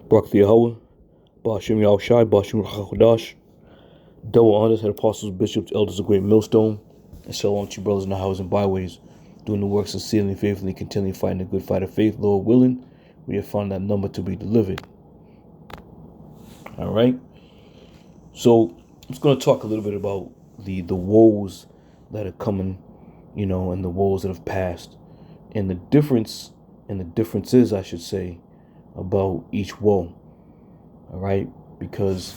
Barak Yahweh, Bashim Yahushai, Bashim Rachakodash, double honors, head apostles, bishops, elders of great millstone, and shalom to you brothers in the houses and byways, doing the work sincerely, faithfully, continually fighting the good fight of faith, Lord willing, we have found that number to be delivered. All right. So I'm just going to talk a little bit about the woes that are coming, and the woes that have passed, and the differences, I should say, about each woe. All right, because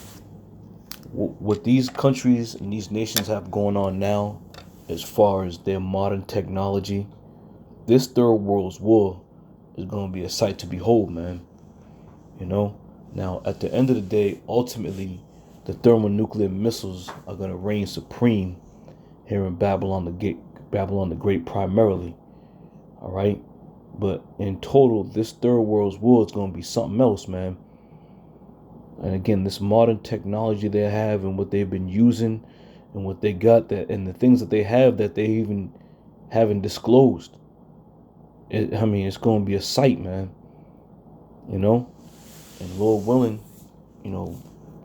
what these countries and these nations have going on now, as far as their modern technology, this third world's war is going to be a sight to behold, man. Now at the end of the day, ultimately, the thermonuclear missiles are going to reign supreme here in Babylon the Great primarily. All right, but in total, this third world's war is going to be something else, man. And again, this modern technology they have and what they've been using and what they got, that and the things that they have that they even haven't disclosed. It's going to be a sight, man. And Lord willing, the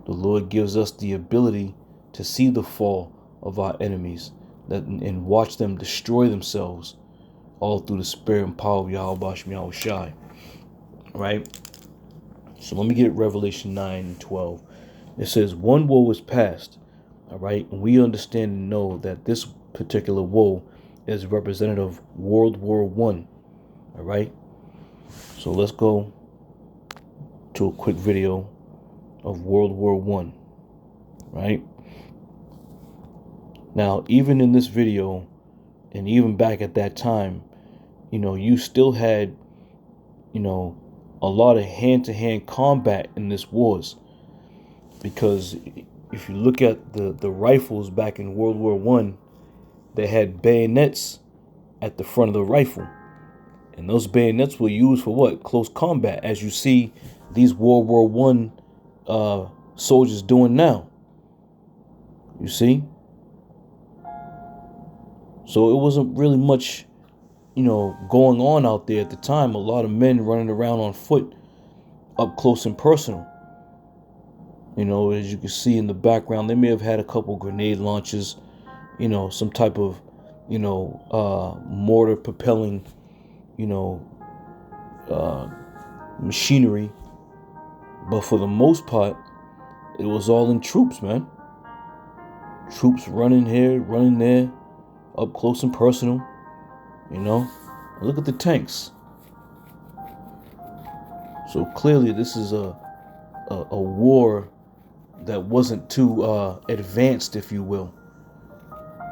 Lord gives us the ability to see the fall of our enemies and watch them destroy themselves, all through the spirit and power of Yahweh Bashim Yahushai. Right? So let me get Revelation 9 and 12. It says, one woe is past. All right? And we understand and know that this particular woe is representative of World War I. All right? So let's go to a quick video of World War I. Right? Now, even in this video, and even back at that time, you still had, a lot of hand-to-hand combat in this wars. Because if you look at the rifles back in World War I, they had bayonets at the front of the rifle. And those bayonets were used for what? Close combat, as you see these World War I soldiers doing now. You see? So it wasn't really much, going on out there at the time. A lot of men running around on foot, up close and personal. As you can see in the background, they may have had a couple grenade launches, some type of, mortar propelling, machinery. But for the most part, it was all in troops, man. Troops running here, running there, up close and personal. Look at the tanks. So clearly this is a war that wasn't too advanced, if you will,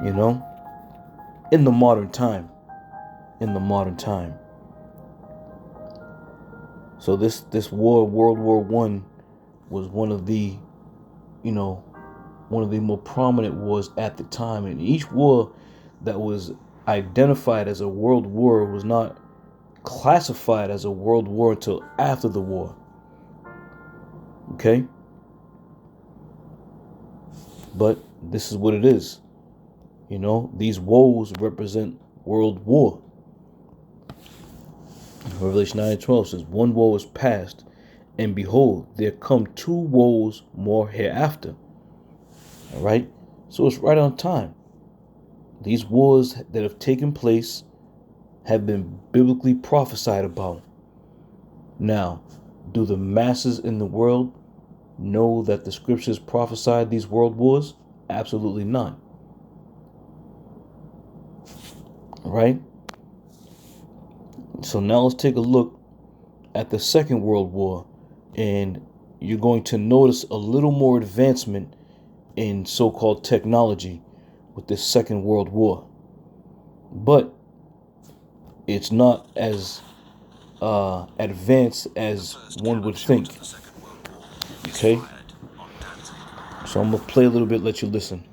in the modern time. So this war, World War I, was one of the more prominent wars at the time. And each war that was identified as a world war was not classified as a world war until after the war. Okay? But this is what it is. These woes represent world war. Revelation 9:12 says, one woe is past, and behold, there come two woes more hereafter. All right? So it's right on time. These wars that have taken place have been biblically prophesied about. Now, do the masses in the world know that the scriptures prophesied these world wars? Absolutely not. All right? So now let's take a look at the Second World War, and you're going to notice a little more advancement in so-called technology with this Second World War. But it's not as advanced as one would think. Okay? So I'm going to play a little bit, let you listen.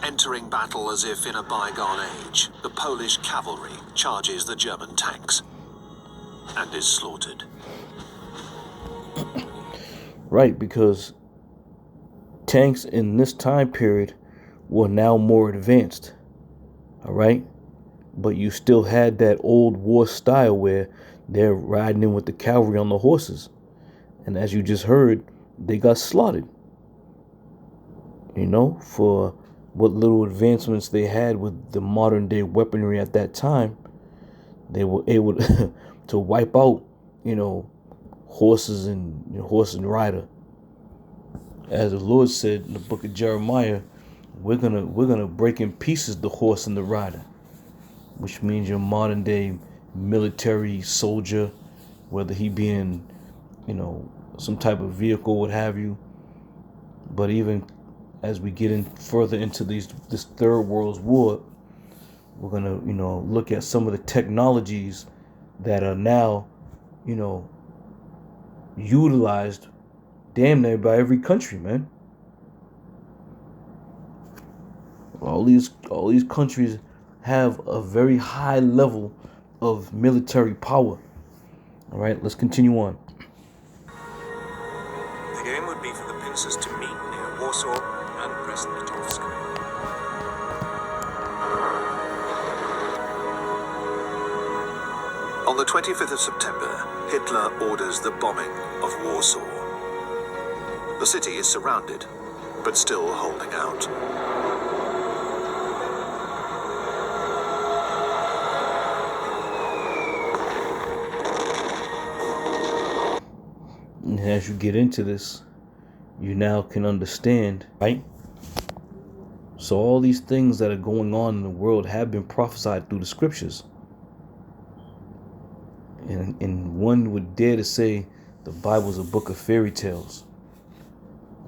Entering battle as if in a bygone age, the Polish cavalry charges the German tanks and is slaughtered. Right, because tanks in this time period were now more advanced. All right. But you still had that old war style where they're riding in with the cavalry on the horses. And as you just heard, they got slaughtered, for what little advancements they had with the modern day weaponry at that time. They were able to wipe out, horses and horse and rider. As the Lord said in the book of Jeremiah, we're gonna break in pieces the horse and the rider, which means your modern day military soldier, whether he be in, some type of vehicle, what have you. But even as we get in further into this third world war, we're gonna, look at some of the technologies that are now, utilized damn near by every country, man. All these countries have a very high level of military power. All right, let's continue on. The game would be for the pincers to meet near Warsaw and Brest-Litovsk. On the 25th of September, Hitler orders the bombing of Warsaw. The city is surrounded, but still holding out. And as you get into this, you now can understand, right? So all these things that are going on in the world have been prophesied through the scriptures. And one would dare to say the Bible is a book of fairy tales.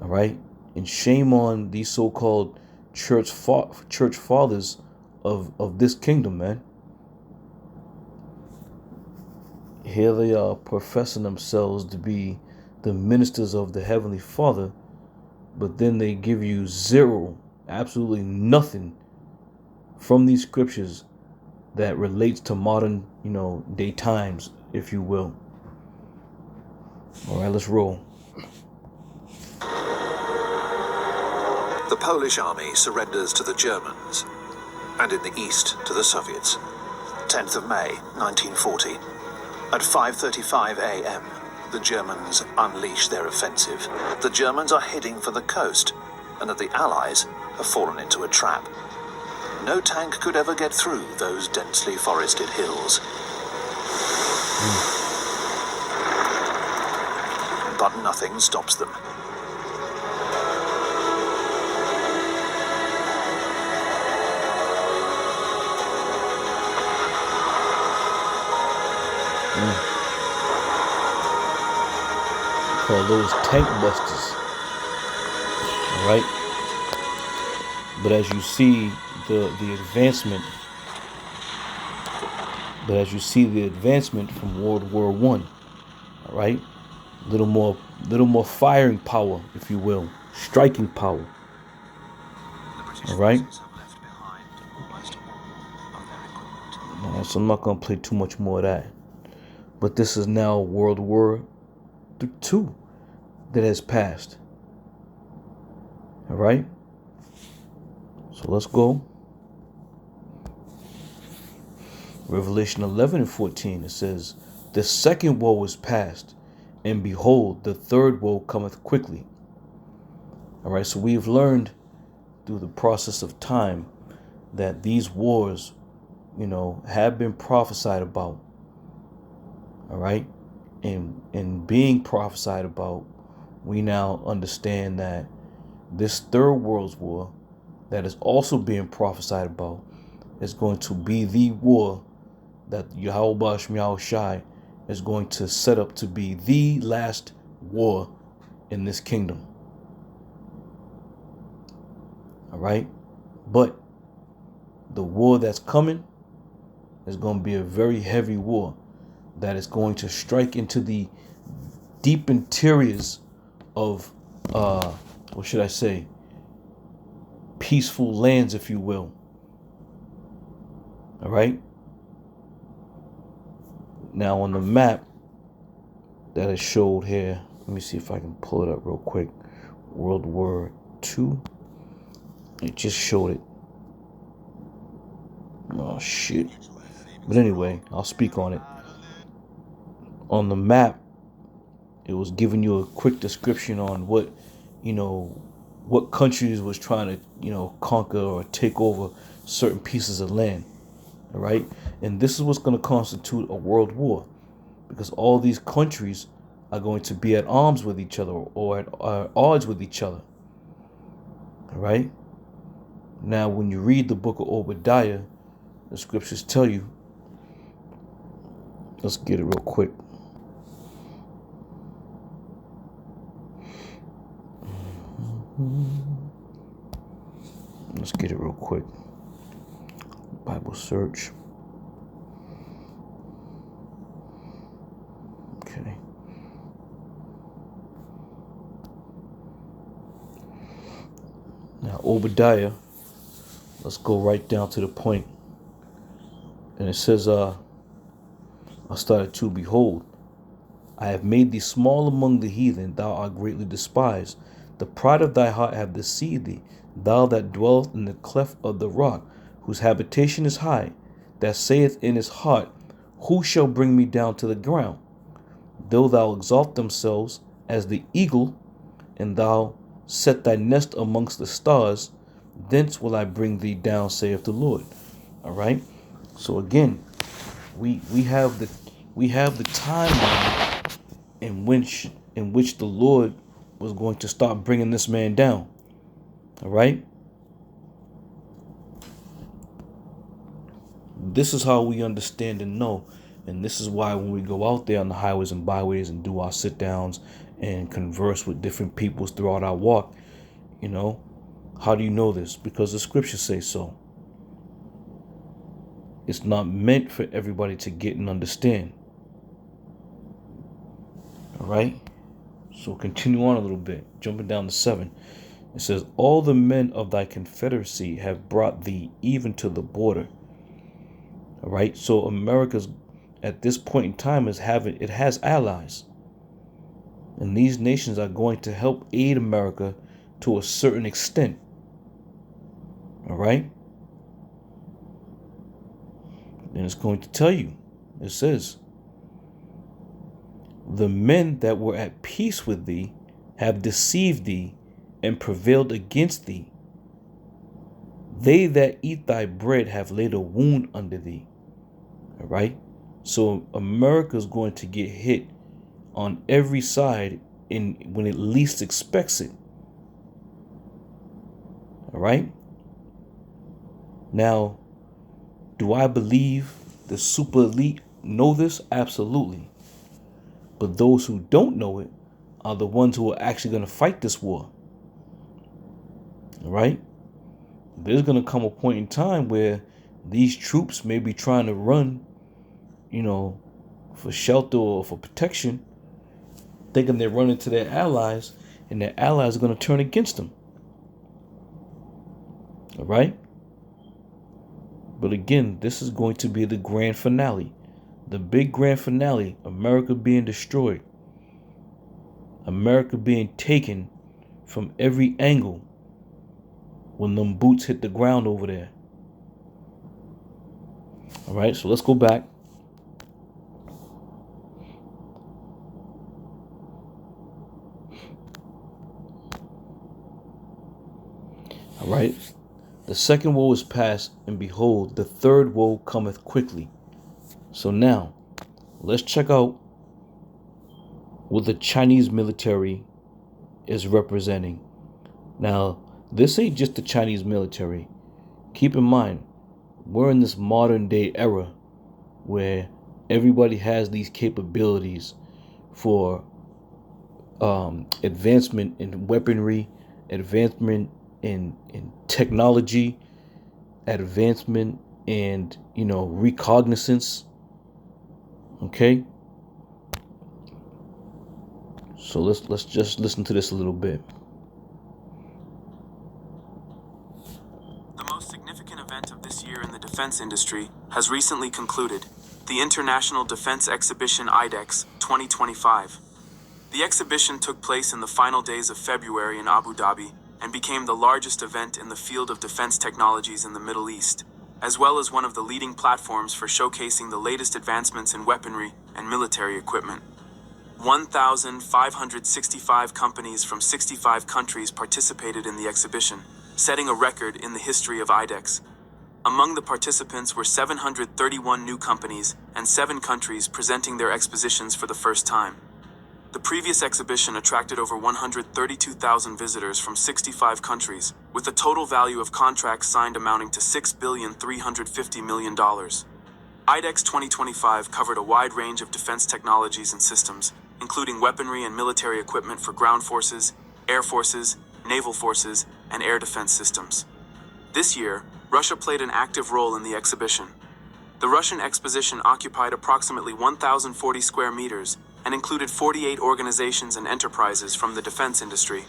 All right? And shame on these so-called church fathers of this kingdom, man. Here they are professing themselves to be the ministers of the Heavenly Father, but then they give you zero, absolutely nothing from these scriptures that relates to modern, day times, if you will. All right, let's roll. The Polish army surrenders to the Germans, and in the east to the Soviets. 10th of May, 1940. At 5:35 a.m., the Germans unleash their offensive. The Germans are heading for the coast, and the Allies have fallen into a trap. No tank could ever get through those densely forested hills. But nothing stops them. Call those tank busters. All right. But as you see the advancement, from World War I, all right, little more firing power, if you will, striking power. All right. So I'm not gonna play too much more of that. But this is now World War II that has passed. All right. So let's go. Revelation 11:14, it says, "The second woe is past, and behold, the third woe cometh quickly." All right, so we've learned through the process of time that these wars, have been prophesied about. All right, and being prophesied about, we now understand that this third world war that is also being prophesied about is going to be the war that Yahweh Shai Shai is going to set up to be the last war in this kingdom. All right, but the war that's coming is going to be a very heavy war that is going to strike into the deep interiors of what should I say, peaceful lands, if you will. All right. Now on the map that is showed here, let me see if I can pull it up real quick. World War II. It just showed it. Oh shit. But anyway, I'll speak on it. On the map, it was giving you a quick description on what countries was trying to, conquer or take over certain pieces of land. All right? And this is what's going to constitute a world war, because all these countries are going to be at arms with each other or at odds with each other. All right? Now, when you read the book of Obadiah, the scriptures tell you, let's get it real quick. Let's get it real quick. Bible search. Okay. Now, Obadiah, let's go right down to the point. And it says, I started to behold, I have made thee small among the heathen, thou art greatly despised. The pride of thy heart have deceived thee, thou that dwellest in the cleft of the rock, whose habitation is high, that saith in his heart, who shall bring me down to the ground? Though thou exalt themselves as the eagle, and thou set thy nest amongst the stars, thence will I bring thee down, saith the Lord. All right. So again, we have the timeline in which the Lord was going to start bringing this man down. All right. This is how we understand and know. And this is why when we go out there on the highways and byways and do our sit downs and converse with different peoples throughout our walk, how do you know this? Because the scriptures say so. It's not meant for everybody to get and understand. All right. So continue on a little bit, jumping down to 7. It says, all the men of thy confederacy have brought thee even to the border. All right. So America's at this point in time has allies. And these nations are going to help aid America to a certain extent. All right. And it's going to tell you, it says, the men that were at peace with thee have deceived thee and prevailed against thee. They that eat thy bread have laid a wound under thee. All right. So America is going to get hit on every side when it least expects it. All right. Now, do I believe the super elite know this? Absolutely. But those who don't know it are the ones who are actually going to fight this war. All right. There's going to come a point in time where these troops may be trying to run, for shelter or for protection, thinking they're running to their allies, and their allies are going to turn against them. All right. But again, this is going to be the grand finale, the big grand finale. America being destroyed, America being taken from every angle when them boots hit the ground over there. All right, so let's go back. All right. The second woe is past, and behold, the third woe cometh quickly. So now, let's check out what the Chinese military is representing. Now, this ain't just the Chinese military. Keep in mind, we're in this modern day era where everybody has these capabilities for advancement in weaponry, advancement in technology, advancement and recognizance. Okay, so let's just listen to this a little bit. The most significant event of this year in the defense industry has recently concluded, the International Defense Exhibition IDEX 2025. The exhibition took place in the final days of February in Abu Dhabi and became the largest event in the field of defense technologies in the Middle East, as well as one of the leading platforms for showcasing the latest advancements in weaponry and military equipment. 1,565 companies from 65 countries participated in the exhibition, setting a record in the history of IDEX. Among the participants were 731 new companies and 7 countries presenting their expositions for the first time. The previous exhibition attracted over 132,000 visitors from 65 countries, with a total value of contracts signed amounting to $6,350 million. IDEX 2025 covered a wide range of defense technologies and systems, including weaponry and military equipment for ground forces, air forces, naval forces, and air defense systems. This year, Russia played an active role in the exhibition. The Russian exposition occupied approximately 1,040 square meters and included 48 organizations and enterprises from the defense industry.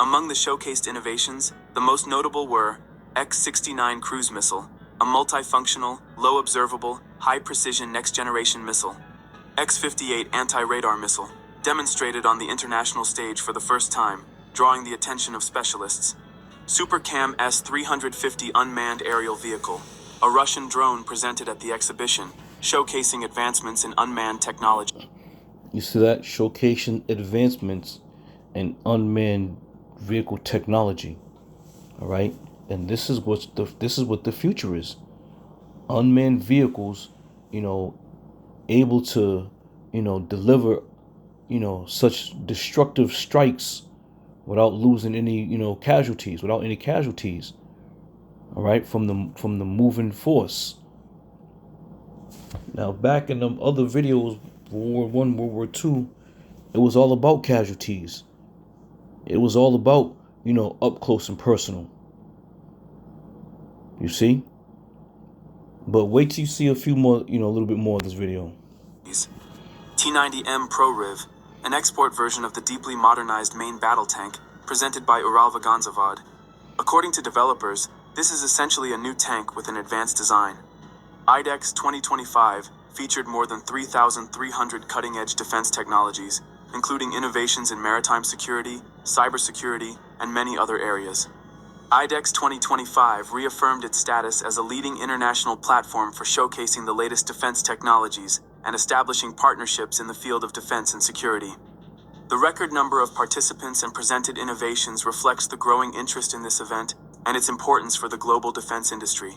Among the showcased innovations, the most notable were X-69 cruise missile, a multifunctional, low-observable, high-precision next-generation missile. X-58 anti-radar missile, demonstrated on the international stage for the first time, drawing the attention of specialists. SuperCam S-350 unmanned aerial vehicle, a Russian drone presented at the exhibition, showcasing advancements in unmanned technology. You see that? Showcasing advancements in unmanned vehicle technology. All right? And this is what the future is. Unmanned vehicles, able to, deliver, such destructive strikes without losing any, casualties, without any casualties. All right, from the moving force. Now, back in them other videos, World War I, World War II, it was all about casualties. It was all about, up close and personal. You see? But wait till you see a few more, a little bit more of this video. T-90M ProRiv, an export version of the deeply modernized main battle tank, presented by Uralvagonzavod. According to developers, this is essentially a new tank with an advanced design. IDEX 2025 featured more than 3,300 cutting-edge defense technologies, including innovations in maritime security, cybersecurity, and many other areas. IDEX 2025 reaffirmed its status as a leading international platform for showcasing the latest defense technologies and establishing partnerships in the field of defense and security. The record number of participants and presented innovations reflects the growing interest in this event and its importance for the global defense industry.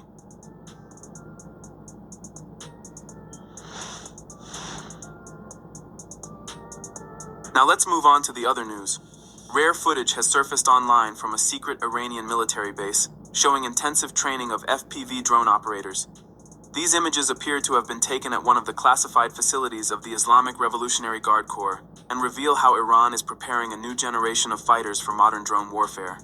Now let's move on to the other news. Rare footage has surfaced online from a secret Iranian military base, showing intensive training of FPV drone operators. These images appear to have been taken at one of the classified facilities of the Islamic Revolutionary Guard Corps, and reveal how Iran is preparing a new generation of fighters for modern drone warfare.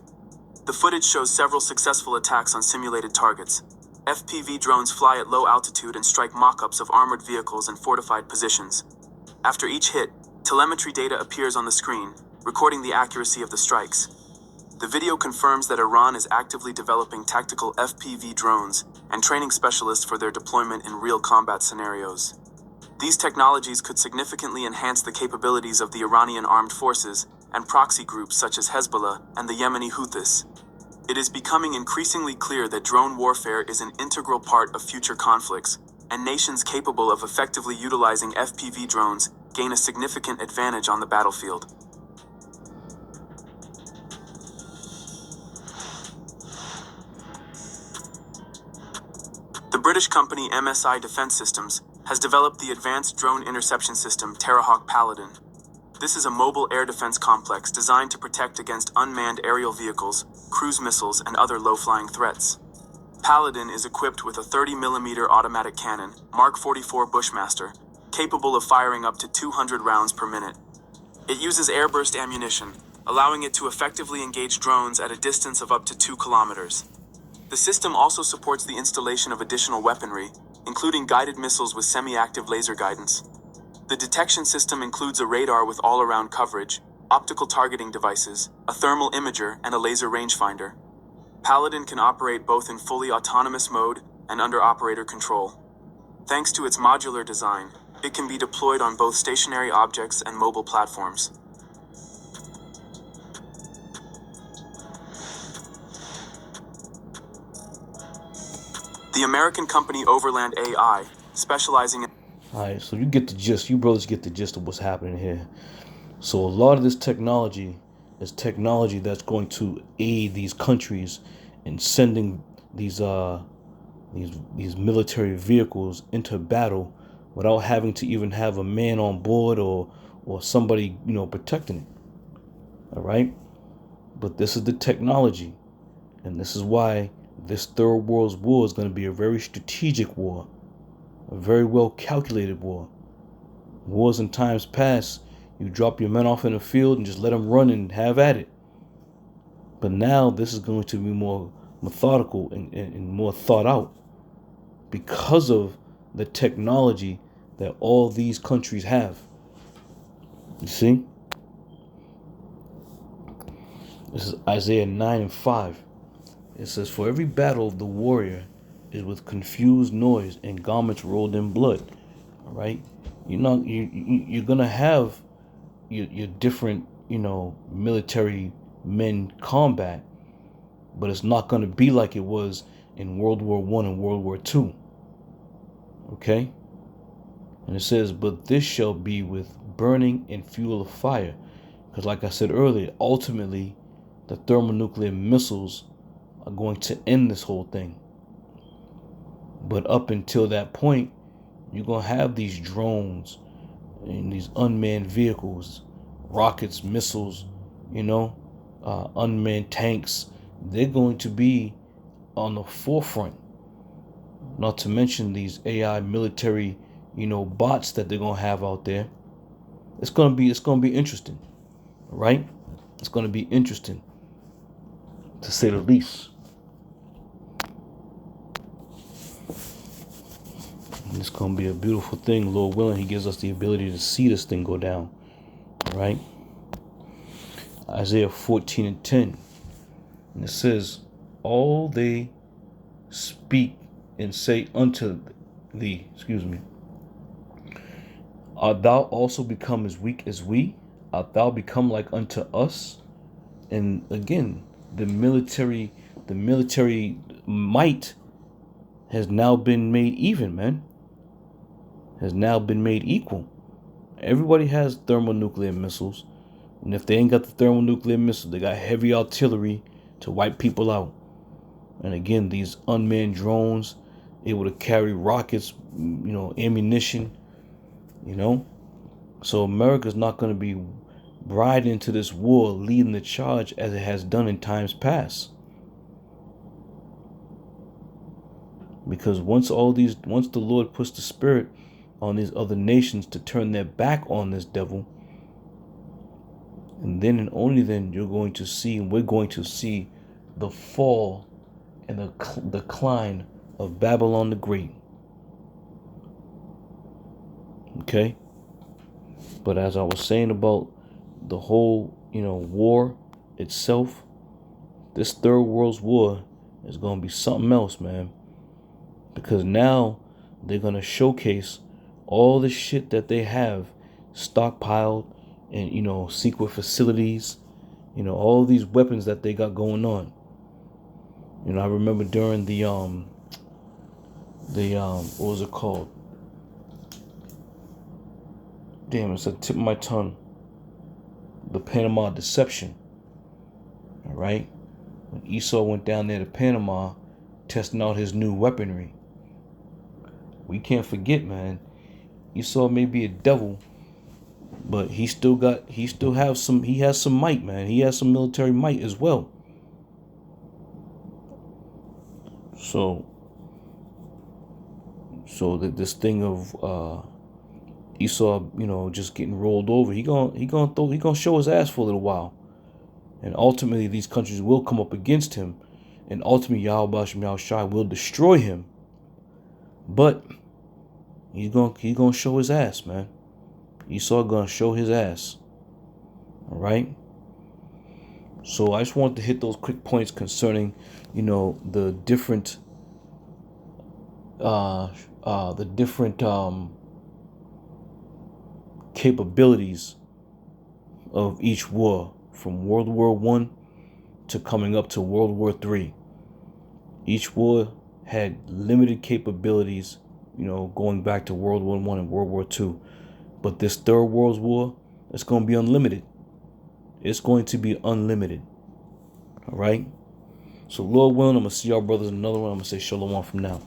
The footage shows several successful attacks on simulated targets. FPV drones fly at low altitude and strike mock-ups of armored vehicles and fortified positions. After each hit, telemetry data appears on the screen, recording the accuracy of the strikes. The video confirms that Iran is actively developing tactical FPV drones and training specialists for their deployment in real combat scenarios. These technologies could significantly enhance the capabilities of the Iranian armed forces and proxy groups such as Hezbollah and the Yemeni Houthis. It is becoming increasingly clear that drone warfare is an integral part of future conflicts, and nations capable of effectively utilizing FPV drones gain a significant advantage on the battlefield. The British company MSI Defence Systems has developed the advanced drone interception system Terrahawk Paladin. This is a mobile air defense complex designed to protect against unmanned aerial vehicles, cruise missiles, and other low-flying threats. Paladin is equipped with a 30mm automatic cannon, Mark 44 Bushmaster, capable of firing up to 200 rounds per minute. It uses airburst ammunition, allowing it to effectively engage drones at a distance of up to 2 kilometers. The system also supports the installation of additional weaponry, including guided missiles with semi-active laser guidance. The detection system includes a radar with all-around coverage, optical targeting devices, a thermal imager, and a laser rangefinder. Paladin can operate both in fully autonomous mode and under operator control. Thanks to its modular design, it can be deployed on both stationary objects and mobile platforms. The American company Overland AI, specializing in... All right, so you get the gist. You brothers get the gist of what's happening here. So a lot of this technology is technology that's going to aid these countries in sending these military vehicles into battle without having to even have a man on board or somebody, protecting it. All right? But this is the technology, and this is why this Third World War is going to be a very strategic war, a very well calculated war. Wars in times past, you drop your men off in the field and just let them run and have at it. But now this is going to be more methodical and more thought out because of the technology that all these countries have. You see? This is Isaiah 9:5. It says, "For every battle of the warrior is with confused noise and garments rolled in blood." All right? You're going to have your different, military men combat, but it's not going to be like it was in World War I and World War II. Okay? And it says, "But this shall be with burning and fuel of fire." Because like I said earlier, ultimately, the thermonuclear missiles are going to end this whole thing. But up until that point, you're going to have these drones and these unmanned vehicles, rockets, missiles, unmanned tanks. They're going to be on the forefront. Not to mention these AI military, bots that they're gonna have out there. It's gonna be interesting, right? It's gonna be interesting, to say the least. And it's gonna be a beautiful thing, Lord willing. He gives us the ability to see this thing go down, right? Isaiah 14:10, and it says, "All they speak and say unto thee, art thou also become as weak as we? Art thou become like unto us?" And again, the military might has now been made even, man. Has now been made equal. Everybody has thermonuclear missiles. And if they ain't got the thermonuclear missiles, they got heavy artillery to wipe people out. And again, these unmanned drones able to carry rockets, ammunition, So America's not going to be riding into this war leading the charge as it has done in times past. Because once the Lord puts the spirit on these other nations to turn their back on this devil, and then and only then we're going to see the fall and the decline of Babylon the Great. Okay? But as I was saying about the whole, war itself, this Third World War is going to be something else, man. Because now they're going to showcase all the shit that they have stockpiled in, secret facilities, all these weapons that they got going on. I remember during the what was it called? Damn, it's at the tip of my tongue. The Panama Deception. All right? When Esau went down there to Panama, testing out his new weaponry. We can't forget, man. Esau may be a devil, but he has some might, man. He has some military might as well. So this thing of Esau, just getting rolled over, he gonna show his ass for a little while, and ultimately these countries will come up against him, and ultimately Yahweh Shem Yahushua will destroy him. But he's gonna show his ass, man. Esau gonna show his ass. All right. So I just wanted to hit those quick points concerning, the different capabilities of each war, from World War I to coming up to World War III. Each war had limited capabilities, going back to World War I and World War II. But this Third World War, it's going to be unlimited. It's going to be unlimited. All right? So, Lord willing, I'm going to see y'all brothers in another one. I'm going to say shalom from now.